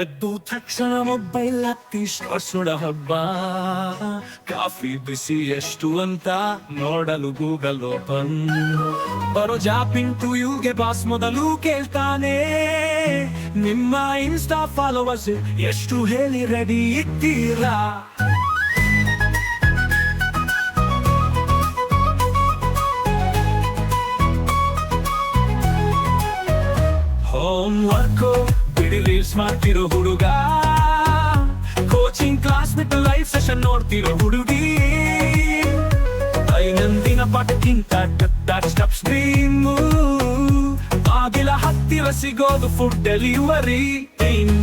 ಎದ್ದು ತಕ್ಷಣ ಮೊಬೈಲ್ ಹತ್ತಿ ಸುಡ ಹಬ್ಬ. ಕಾಫಿ ಬಿಸಿ ಎಷ್ಟು ಅಂತ ನೋಡಲು ಗೂಗಲ್ ಓಪನ್. ಬರೋ ಜಾಬ್ ಇಂಟರ್ವ್ಯೂಗೆ ಬಾಸ್ ಮೊದಲು ಕೇಳ್ತಾನೆ, ನಿಮ್ಮ ಇನ್ಸ್ಟಾ ಫಾಲೋವರ್ಸ್ ಎಷ್ಟು ಹೇಳಿ ರೆಡಿ ಇದ್ದೀರಾ? ಹೋಮ್ ವರ್ಕ್ ಬಿಡಿ ರೀಲ್ಸ್ ಮಾಡ್ತಿರೋ ಹುಡುಗ, ಕೋಚಿಂಗ್ ಕ್ಲಾಸ್ ಬಿಟ್ಟು ಲೈವ್ ಸೆಷನ್ ನೋಡ್ತಿರೋ ಹುಡುಗಿ, ದೈನಂದಿನ ಪಾಠಕ್ಕಿಂತ ಟಚ್ ಸ್ಕ್ರೀನ್, ಆಗಿಲ್ಲ ಹತ್ತಿರ ಸಿಗೋದು ಫುಡ್ ಡೆಲಿವರಿ ಟೀಮ್.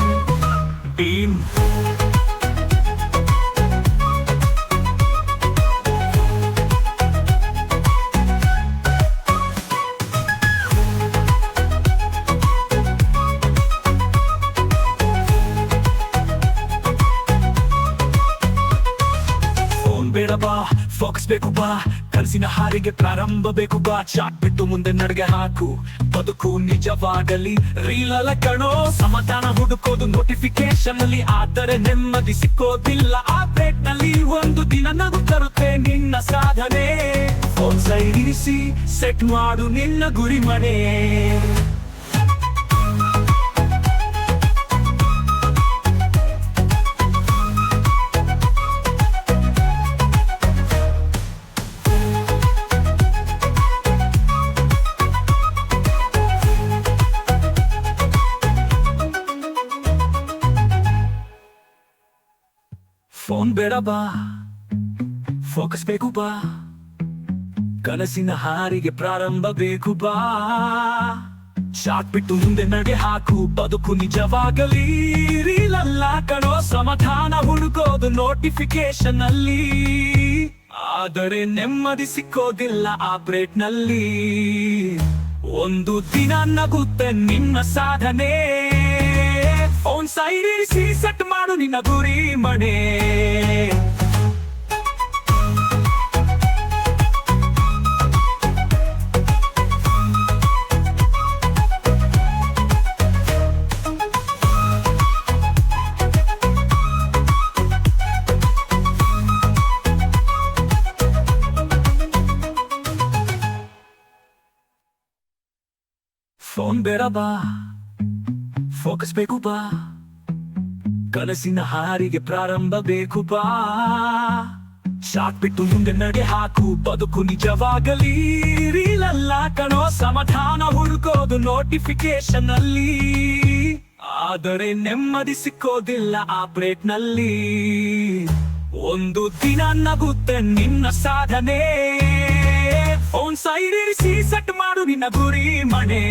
ಬೇಡ ಬಾ, ಫೋಕಸ್ ಬೇಕು ಬಾ, ಕನಸಿನ ಹಾರಿಗೆ ಪ್ರಾರಂಭ ಬೇಕು ಬಾ. ಚಾಟ್ ಬಿಟ್ಟು ಮುಂದೆ ನಡ್ಗೆ ಹಾಕು, ಬದುಕು ನಿಜವಾಗಲಿ ರೀಲ್ ಅಲ್ಲ ಕಣೋ. ಸಮಾಧಾನ ಹುಡುಕೋದು ನೋಟಿಫಿಕೇಶನ್ ಅಲ್ಲಿ, ಆದರೆ ನೆಮ್ಮದಿ ಸಿಕ್ಕೋದಿಲ್ಲ ಆ ಬ್ರೇಕ್ ನಲ್ಲಿ. ಒಂದು ದಿನ ನಗು ತರುತ್ತೆ ನಿನ್ನ ಸಾಧನೆ, ಫೋನ್ ಸೈಡ್ ಇರಿಸಿ ಸೆಟ್ ಮಾಡು ನಿನ್ನ ಗುರಿ ಮನೆ. ಫೋನ್ ಬೇಡ ಬಾ, ಫೋಕಸ್ ಬೇಕು ಬಾ, ಕನಸಿನ ಹಾರಿಗೆ ಪ್ರಾರಂಭ ಬೇಕು ಬಾ. ಚಾಟ್ ಬಿಟ್ಟು ಮುಂದೆ ನಡೆ ಹಾಕು, ಬದುಕು ನಿಜವಾಗಲಿ ರೀಲ್ ಅಲ್ಲ ಕಣೋ. ಸಮಾಧಾನ ಹುಡುಕೋದು ನೋಟಿಫಿಕೇಶನ್ ಅಲ್ಲಿ, ಆದರೆ ನೆಮ್ಮದಿ ಸಿಕ್ಕೋದಿಲ್ಲ ಆ ಬ್ರೇಕ್ ನಲ್ಲಿ. ಒಂದು ದಿನ ನಗುತ್ತೆ ನಿನ್ನ ಸಾಧನೆ, ಫೋನ್ ಸೈಡ್ ಇರಿಸಿ ಸೆಟ್ ಮಾಡು ನಿನ್ನ ಗುರಿ ಮನೆ. ಫೋನ್ ಬೇಡ ಬಾ, ಫೋಕಸ್ ಬೇಕು ಬಾ, ಕನಸಿನ ಹಾರಿಗೆ ಪ್ರಾರಂಭ ಬೇಕು ಬಾ. ಶಾಟ್ ಬಿಟ್ಟು ಮುಂದೆ ನಡೆ ಹಾಕು, ಬದುಕು ನಿಜವಾಗಲಿ ರೀಲ್ ಅಲ್ಲ ಕಣೋ. ಸಮಾಧಾನ ಹುಡುಕೋದು ನೋಟಿಫಿಕೇಶನ್ ಅಲ್ಲಿ, ಆದರೆ ನೆಮ್ಮದಿ ಸಿಕ್ಕೋದಿಲ್ಲ ಆ ಬ್ರೇಕ್ ನಲ್ಲಿ. ಒಂದು ದಿನ ನಗುತ್ತೆ ನಿನ್ನ ಸಾಧನೆ, ಫೋನ್ ಸೈಡ್ ಇರಿಸಿ ಸೆಟ್ ಮಾಡು ನಿನ್ನ ಗುರಿ ಮನೆ.